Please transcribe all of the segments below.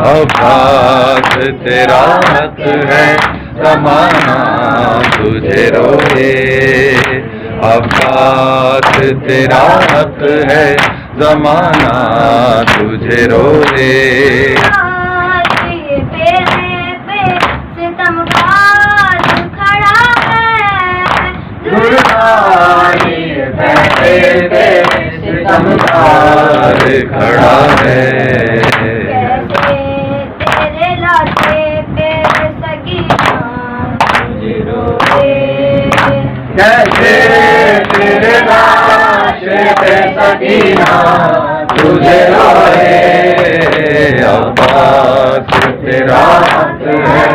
अब्बास तेरा हक है ज़माना तुझे रोए, अब्बास तेरा हक है ज़माना तुझे रोए। सितमगार खड़ा है, तेरे लाशे पे सकीना तुझे रोए, कैसे तेरे लाशे पे सकीना तुझे रोए। अब्बास तेरा हक है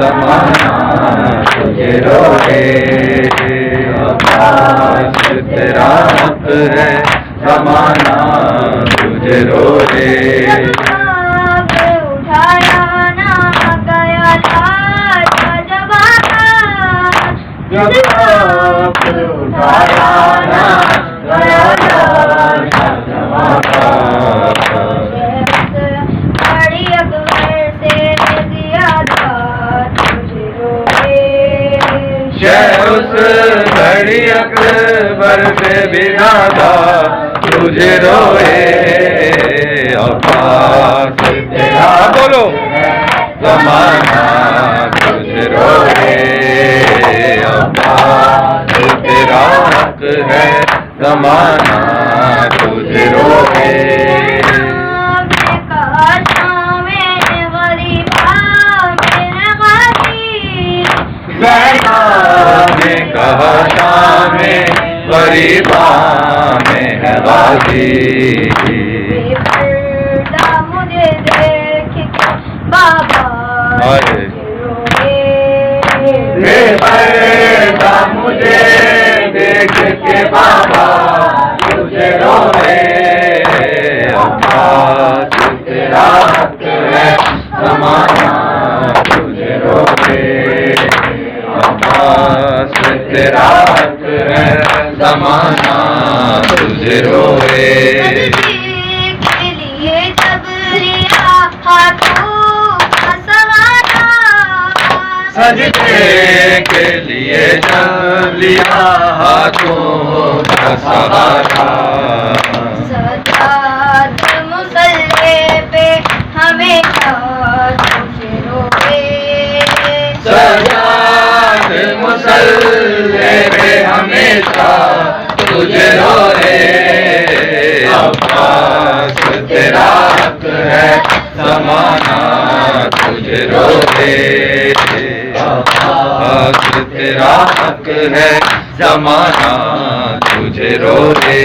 ज़माना तुझे रोए, अब्बास तेरा हक है ज़माना तुझे रोए। उठाया ना गया लाश का जमाना, जब आप उठाया ना गया लाश का जमाना, बड़ी अकबर से ज़्यादा तुझे रोए, उस बड़ी अकबर से भी ज़्यादा तुझे रोए। अब्बास तेरा बोलो ज़माना तुझे रोए, अब्बास तेरा हक है ज़माना तुझे रोए। ने कहा शाम गरीबा में है गाजी, मुझे देख के बाबा बेपर्दा मुझे देख के बाबा तुझे रोए। अब्बास तेरा हक है ज़माना तुझे रोए, अब्बास तेरा हक है ज़माना तुझे रोए। के लिए जब लिया हाथों का सहारा, सजदे के लिए जब लिया हाथों का सहारा, सजाद मुसल्ले पे हमेशा तुझे रोए, सजाद मुसल्ले पे हमेशा तुझे रोए। अब्बास तेरा हक है ज़माना तुझे रोए, अब्बास तेरा हक है ज़माना तुझे रोए।